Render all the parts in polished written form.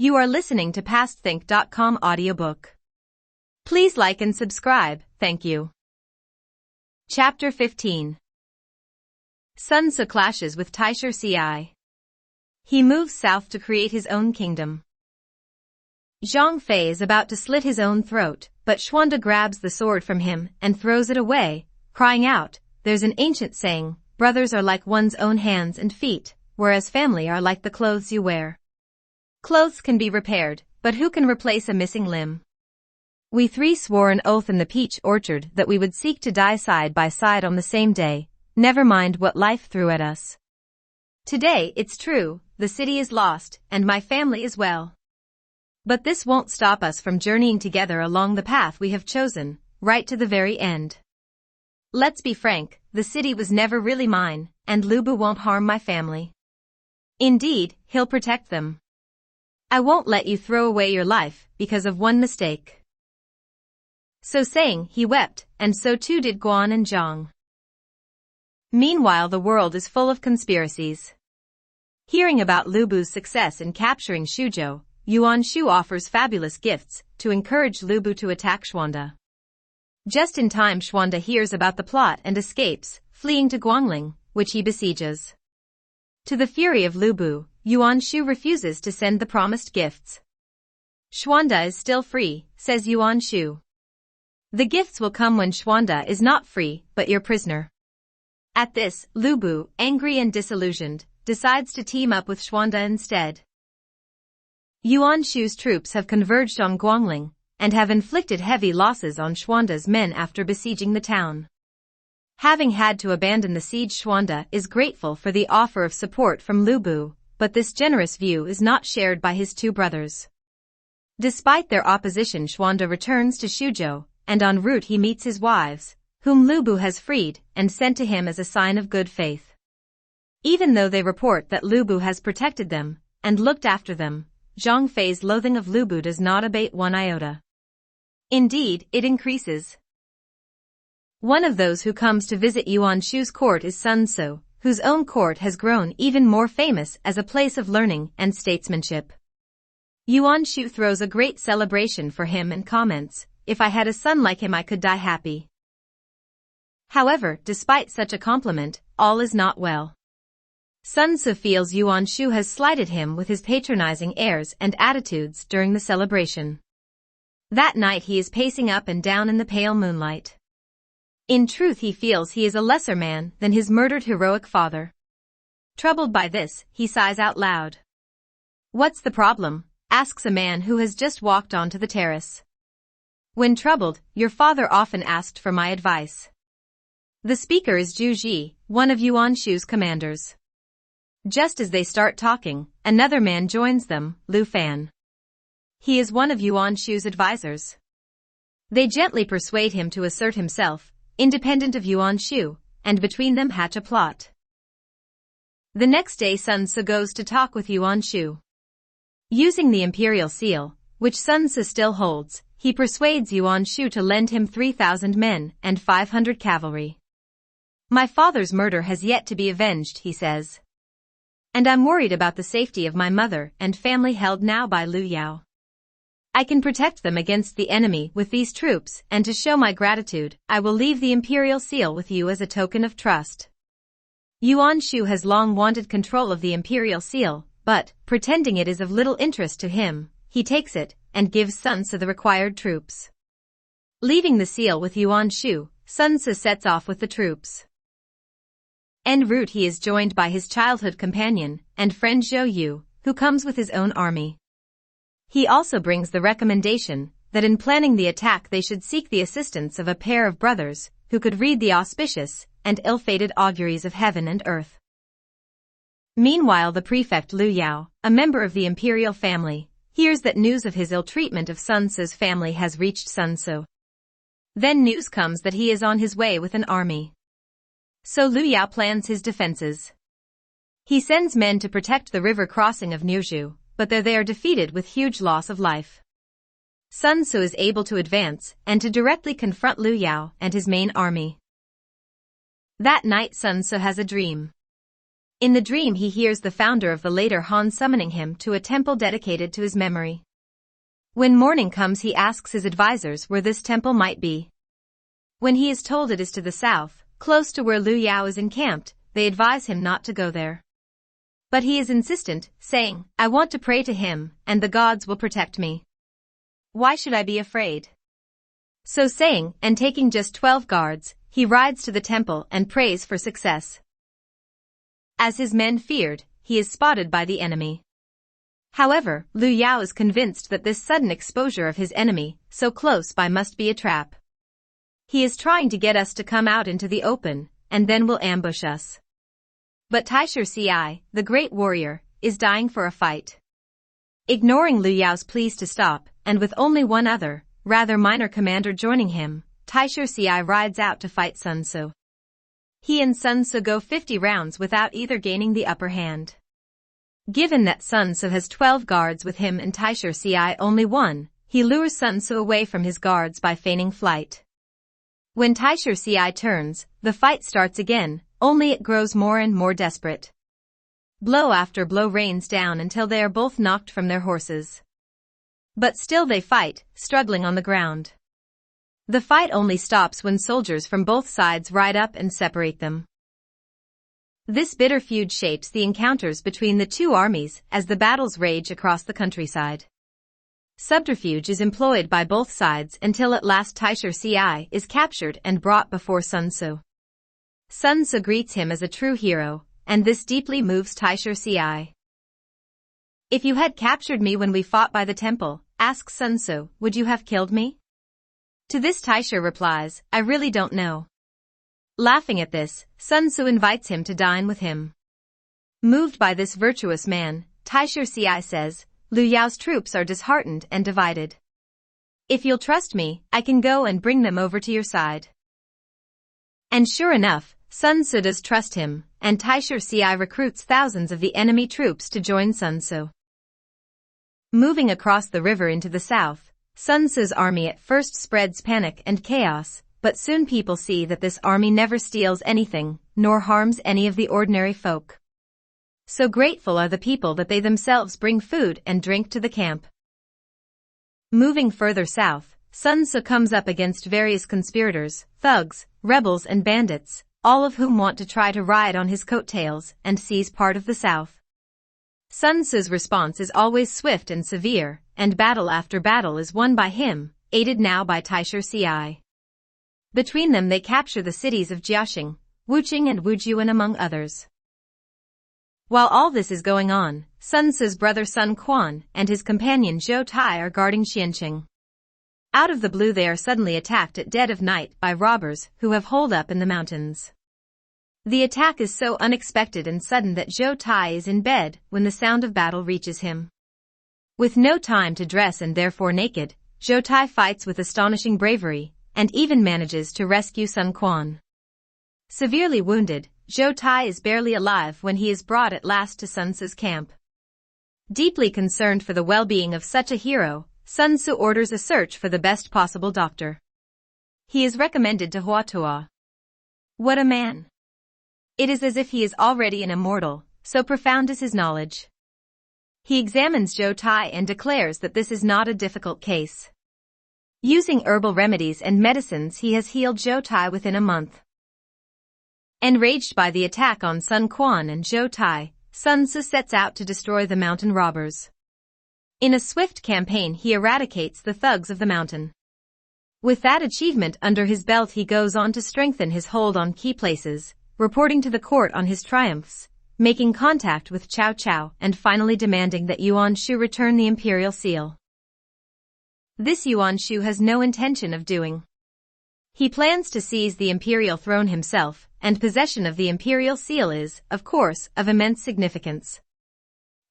You are listening to PastThink.com audiobook. Please like and subscribe, thank you. Chapter 15. Sun Tzu clashes with Taisher Ci. He moves south to create his own kingdom. Zhang Fei is about to slit his own throat, but Xuanda grabs the sword from him and throws it away, crying out, "There's an ancient saying, brothers are like one's own hands and feet, whereas family are like the clothes you wear. Clothes can be repaired, but who can replace a missing limb?" We three swore an oath in the peach orchard that we would seek to die side by side on the same day, never mind what life threw at us. Today, it's true, the city is lost, and my family as well. But this won't stop us from journeying together along the path we have chosen, right to the very end. Let's be frank, the city was never really mine, and Lu Bu won't harm my family. Indeed, he'll protect them. I won't let you throw away your life because of one mistake. So saying, he wept, and so too did Guan and Zhang. Meanwhile, the world is full of conspiracies. Hearing about Lu Bu's success in capturing Xuzhou, Yuan Shu offers fabulous gifts to encourage Lu Bu to attack Xuanda. Just in time, Xuanda hears about the plot and escapes, fleeing to Guangling, which he besieges. To the fury of Lu Bu, Yuan Shu refuses to send the promised gifts. "Xuanda is still free," says Yuan Shu. "The gifts will come when Xuanda is not free, but your prisoner." At this, Lu Bu, angry and disillusioned, decides to team up with Xuanda instead. Yuan Shu's troops have converged on Guangling, and have inflicted heavy losses on Xuanda's men after besieging the town. Having had to abandon the siege, Xuanda is grateful for the offer of support from Lu Bu, but this generous view is not shared by his two brothers. Despite their opposition, Xuanda returns to Xuzhou, and en route he meets his wives, whom Lu Bu has freed and sent to him as a sign of good faith. Even though they report that Lu Bu has protected them and looked after them, Zhang Fei's loathing of Lu Bu does not abate one iota. Indeed, it increases. One of those who comes to visit Yuan Shu's court is Sun Tzu, whose own court has grown even more famous as a place of learning and statesmanship. Yuan Shu throws a great celebration for him and comments, "If I had a son like him I could die happy." However, despite such a compliment, all is not well. Sun Tzu feels Yuan Shu has slighted him with his patronizing airs and attitudes during the celebration. That night he is pacing up and down in the pale moonlight. In truth, he feels he is a lesser man than his murdered heroic father. Troubled by this, he sighs out loud. "What's the problem?" asks a man who has just walked onto the terrace. "When troubled, your father often asked for my advice." The speaker is Zhu Ji, one of Yuan Shu's commanders. Just as they start talking, another man joins them, Lu Fan. He is one of Yuan Shu's advisors. They gently persuade him to assert himself, independent of Yuan Shu, and between them hatch a plot. The next day Sun Tzu goes to talk with Yuan Shu. Using the imperial seal, which Sun Tzu still holds, he persuades Yuan Shu to lend him 3,000 men and 500 cavalry. "My father's murder has yet to be avenged," he says. "And I'm worried about the safety of my mother and family held now by Lu Yao. I can protect them against the enemy with these troops, and to show my gratitude, I will leave the imperial seal with you as a token of trust." Yuan Shu has long wanted control of the imperial seal, but, pretending it is of little interest to him, he takes it and gives Sun Tzu the required troops. Leaving the seal with Yuan Shu, Sun Tzu sets off with the troops. En route he is joined by his childhood companion and friend Zhou Yu, who comes with his own army. He also brings the recommendation that in planning the attack they should seek the assistance of a pair of brothers who could read the auspicious and ill-fated auguries of heaven and earth. Meanwhile, the prefect Lu Yao, a member of the imperial family, hears that news of his ill treatment of Sun Tzu's family has reached Sun Tzu. Then news comes that he is on his way with an army. So Lu Yao plans his defenses. He sends men to protect the river crossing of Nuzhu, but there they are defeated with huge loss of life. Sun Tzu is able to advance and to directly confront Lu Yao and his main army. That night Sun Tzu has a dream. In the dream he hears the founder of the later Han summoning him to a temple dedicated to his memory. When morning comes he asks his advisors where this temple might be. When he is told it is to the south, close to where Liu Yao is encamped, they advise him not to go there. But he is insistent, saying, "I want to pray to him, and the gods will protect me. Why should I be afraid?" So saying, and taking just 12 guards, he rides to the temple and prays for success. As his men feared, he is spotted by the enemy. However, Liu Yao is convinced that this sudden exposure of his enemy, so close by, must be a trap. He is trying to get us to come out into the open, and then will ambush us. But Taisher Ci, the great warrior, is dying for a fight. Ignoring Liu Yao's pleas to stop, and with only one other, rather minor commander joining him, Taisher Ci rides out to fight Sun Tzu. He and Sun Tzu go 50 rounds without either gaining the upper hand. Given that Sun Tzu has 12 guards with him and Taisher Ci only one, he lures Sun Tzu away from his guards by feigning flight. When Taisher Ci turns, the fight starts again, only it grows more and more desperate. Blow after blow rains down until they are both knocked from their horses. But still they fight, struggling on the ground. The fight only stops when soldiers from both sides ride up and separate them. This bitter feud shapes the encounters between the two armies as the battles rage across the countryside. Subterfuge is employed by both sides until at last Taisher Ci is captured and brought before Sun Tzu. Sun Tzu greets him as a true hero, and this deeply moves Taisher Ci. "If you had captured me when we fought by the temple," asks Sun Tzu, "would you have killed me?" To this Taisher replies, "I really don't know." Laughing at this, Sun Tzu invites him to dine with him. Moved by this virtuous man, Taisher Ci says, "Liu Yao's troops are disheartened and divided. If you'll trust me, I can go and bring them over to your side." And sure enough, Sun Tzu does trust him, and Taisher Ci recruits thousands of the enemy troops to join Sun Tzu. Moving across the river into the south, Sun Tzu's army at first spreads panic and chaos, but soon people see that this army never steals anything, nor harms any of the ordinary folk. So grateful are the people that they themselves bring food and drink to the camp. Moving further south, Sun Tzu comes up against various conspirators, thugs, rebels and bandits, all of whom want to try to ride on his coattails and seize part of the south. Sun Tzu's response is always swift and severe, and battle after battle is won by him, aided now by Taisher Ci. Between them they capture the cities of Jiaxing, Wuqing and Wujuan among others. While all this is going on, Sun Tzu's brother Sun Quan and his companion Zhou Tai are guarding Xianqing. Out of the blue they are suddenly attacked at dead of night by robbers who have holed up in the mountains. The attack is so unexpected and sudden that Zhou Tai is in bed when the sound of battle reaches him. With no time to dress and therefore naked, Zhou Tai fights with astonishing bravery, and even manages to rescue Sun Quan. Severely wounded, Zhou Tai is barely alive when he is brought at last to Sun Tzu's camp. Deeply concerned for the well-being of such a hero, Sun Tzu orders a search for the best possible doctor. He is recommended to Hua Tuo. What a man! It is as if he is already an immortal, so profound is his knowledge. He examines Zhou Tai and declares that this is not a difficult case. Using herbal remedies and medicines he has healed Zhou Tai within a month. Enraged by the attack on Sun Quan and Zhou Tai, Sun Tzu sets out to destroy the mountain robbers. In a swift campaign he eradicates the thugs of the mountain. With that achievement under his belt he goes on to strengthen his hold on key places, reporting to the court on his triumphs, making contact with Cao Cao and finally demanding that Yuan Shu return the imperial seal. This Yuan Shu has no intention of doing. He plans to seize the imperial throne himself, and possession of the imperial seal is, of course, of immense significance.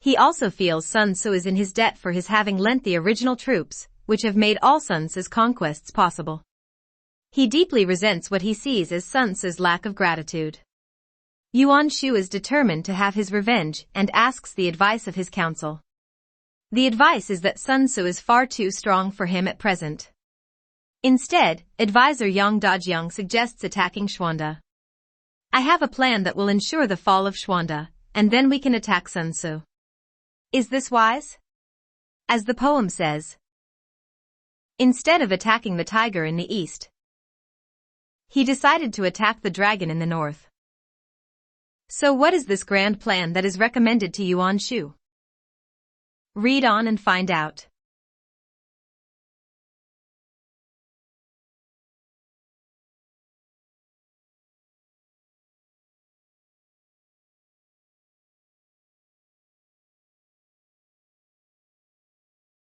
He also feels Sun Tzu is in his debt for his having lent the original troops, which have made all Sun Tzu's conquests possible. He deeply resents what he sees as Sun Tzu's lack of gratitude. Yuan Shu is determined to have his revenge and asks the advice of his council. The advice is that Sun Tzu is far too strong for him at present. Instead, advisor Yang Dajiang suggests attacking Xuanda. "I have a plan that will ensure the fall of Xuanda," and then we can attack Sun Tzu. Is this wise? As the poem says, instead of attacking the tiger in the east, he decided to attack the dragon in the north. So what is this grand plan that is recommended to Yuan Shu? Read on and find out.